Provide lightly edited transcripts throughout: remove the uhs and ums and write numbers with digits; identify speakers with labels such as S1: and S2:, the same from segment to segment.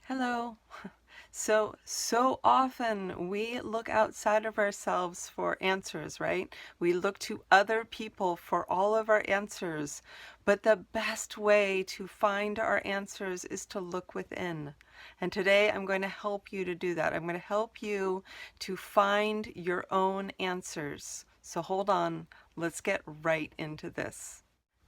S1: Hello. So often we look outside of ourselves for answers, right? We look to other people for all of our answers. But the best way to find our answers is to look within. And today I'm going to help you to do that. I'm going to help you to find your own answers. So hold on, let's get right into this.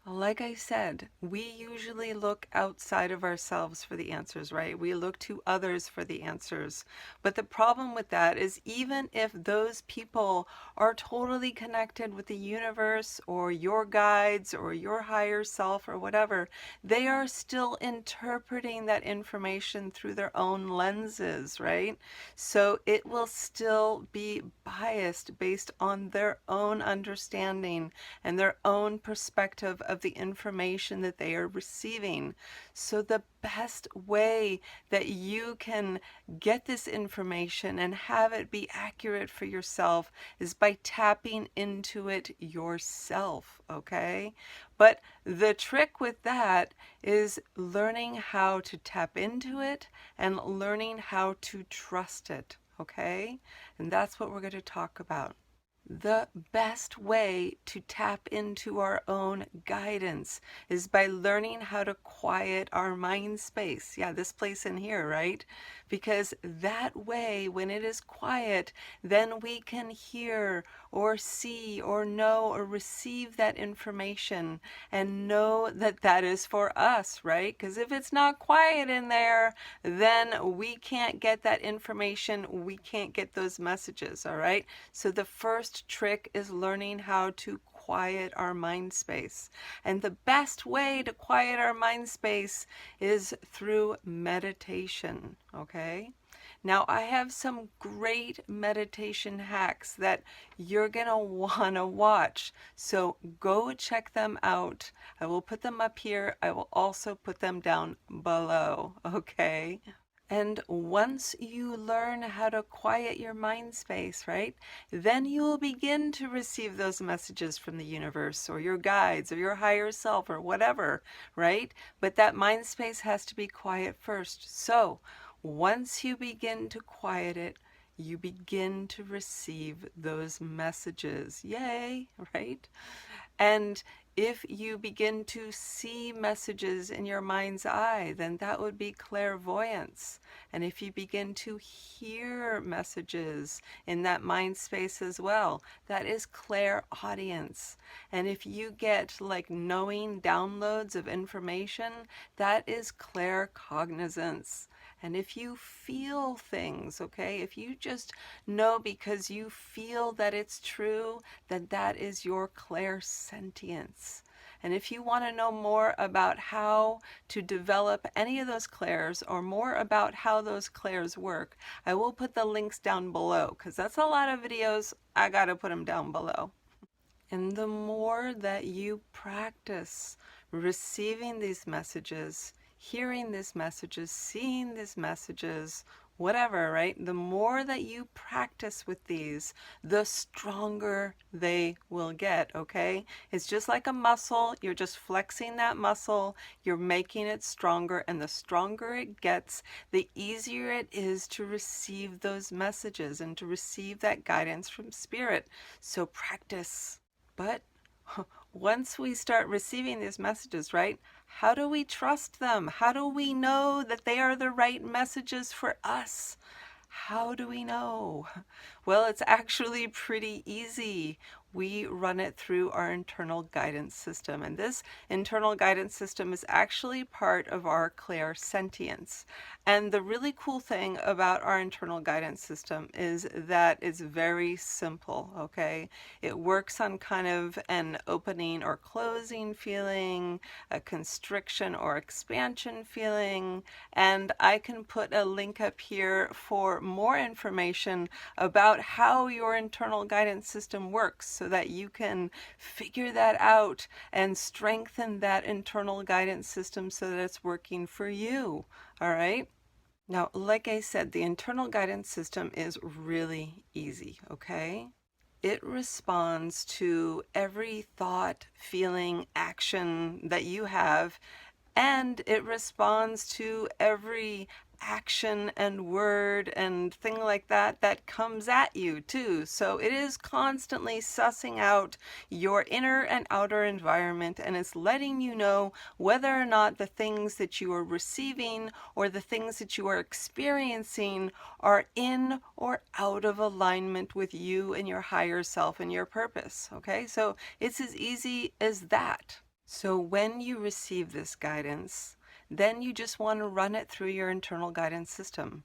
S1: Like I said, we usually look outside of ourselves for the answers, right? We look to others for the answers. But the problem with that is even if those people are totally connected with the universe or your guides or your higher self or whatever, they are still interpreting that information through their own lenses, right? So it will still be biased based on their own understanding and their own perspective of the information that they are receiving. So the best way that you can get this information and have it be accurate for yourself is by tapping into it yourself, okay? But the trick with that is learning how to tap into it and learning how to trust it, okay? And that's what we're going to talk about. The best way to tap into our own guidance is by learning how to quiet our mind space. Yeah, this place in here, right? Because that way, when it is quiet, then we can hear or see or know or receive that information and know that that is for us, right? Because if it's not quiet in there, then we can't get that information. We can't get those messages, all right? So the first trick is learning how to quiet our mind space. And the best way to quiet our mind space is through meditation, okay? Now, I have some great meditation hacks that you're going to want to watch. So go check them out. I will put them up here. I will also put them down below, okay? And once you learn how to quiet your mind space, right, then you will begin to receive those messages from the universe or your guides or your higher self or whatever, right? But that mind space has to be quiet first. So once you begin to quiet it, you begin to receive those messages. Yay, right? And if you begin to see messages in your mind's eye, then that would be clairvoyance. And if you begin to hear messages in that mind space as well, that is clairaudience. And if you get like knowing downloads of information, that is claircognizance. And if you feel things, okay, if you just know because you feel that it's true, then that is your clairsentience. And if you want to know more about how to develop any of those clairs or more about how those clairs work, I will put the links down below because that's a lot of videos. I got to put them down below. And the more that you practice receiving these messages, hearing these messages, seeing these messages, whatever, right? The more that you practice with these, the stronger they will get, okay? It's just like a muscle. You're just flexing that muscle. You're making it stronger. And the stronger it gets, the easier it is to receive those messages and to receive that guidance from spirit. So practice. But once we start receiving these messages, right, how do we trust them? How do we know that they are the right messages for us? How do we know? Well, it's actually pretty easy. We run it through our internal guidance system. And this internal guidance system is actually part of our clairsentience. And the really cool thing about our internal guidance system is that it's very simple, okay? It works on kind of an opening or closing feeling, a constriction or expansion feeling, and I can put a link up here for more information about how your internal guidance system works so that you can figure that out and strengthen that internal guidance system so that it's working for you. All right? Now, like I said, the internal guidance system is really easy, okay? It responds to every thought, feeling, action that you have, and it responds to every action and word and thing like that that comes at you too. So it is constantly sussing out your inner and outer environment, and it's letting you know whether or not the things that you are receiving or the things that you are experiencing are in or out of alignment with you and your higher self and your purpose. Okay, so it's as easy as that. So when you receive this guidance, then you just want to run it through your internal guidance system.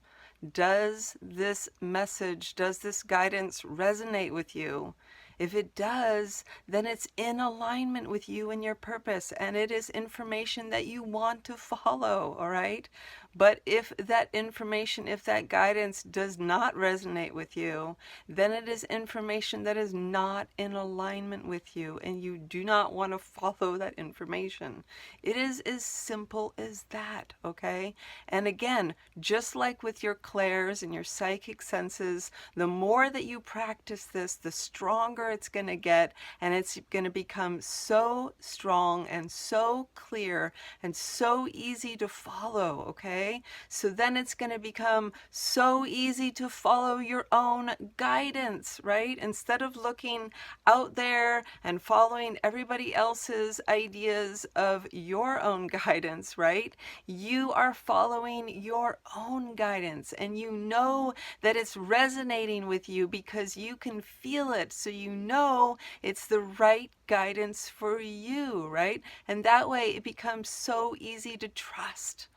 S1: Does this message, does this guidance resonate with you? If it does, then it's in alignment with you and your purpose, and it is information that you want to follow, all right? But if that information, if that guidance does not resonate with you, then it is information that is not in alignment with you, and you do not want to follow that information. It is as simple as that, okay? And again, just like with your clairs and your psychic senses, the more that you practice this, the stronger it's going to get, and it's going to become so strong and so clear and so easy to follow, okay? So then it's going to become so easy to follow your own guidance, right? Instead of looking out there and following everybody else's ideas of your own guidance, right? You are following your own guidance, and you know that it's resonating with you because you can feel it. So you know it's the right guidance for you, right? And that way it becomes so easy to trust.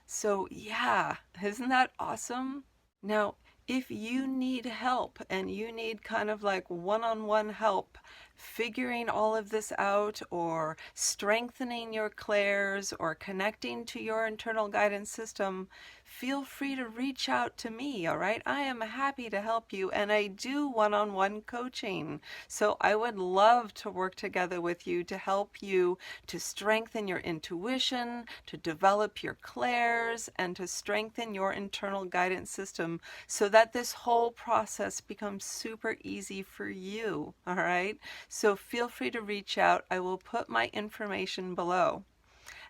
S1: So yeah, isn't that awesome? Now, if you need help and you need kind of like one-on-one help figuring all of this out, or strengthening your clairs, or connecting to your internal guidance system, feel free to reach out to me, all right? I am happy to help you, and I do one-on-one coaching. So I would love to work together with you to help you to strengthen your intuition, to develop your clairs, and to strengthen your internal guidance system so that this whole process becomes super easy for you, all right? So feel free to reach out. I will put my information below.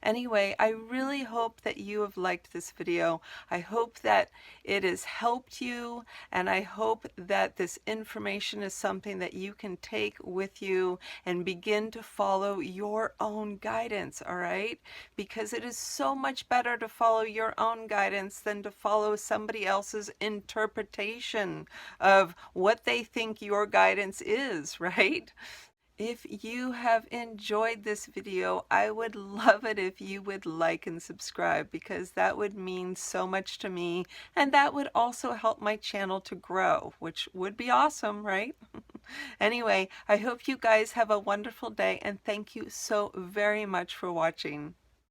S1: Anyway, I really hope that you have liked this video. I hope that it has helped you, and I hope that this information is something that you can take with you and begin to follow your own guidance, all right? Because it is so much better to follow your own guidance than to follow somebody else's interpretation of what they think your guidance is, right? If you have enjoyed this video, I would love it if you would like and subscribe, because that would mean so much to me, and that would also help my channel to grow, which would be awesome, right? Anyway, I hope you guys have a wonderful day, and thank you so very much for watching.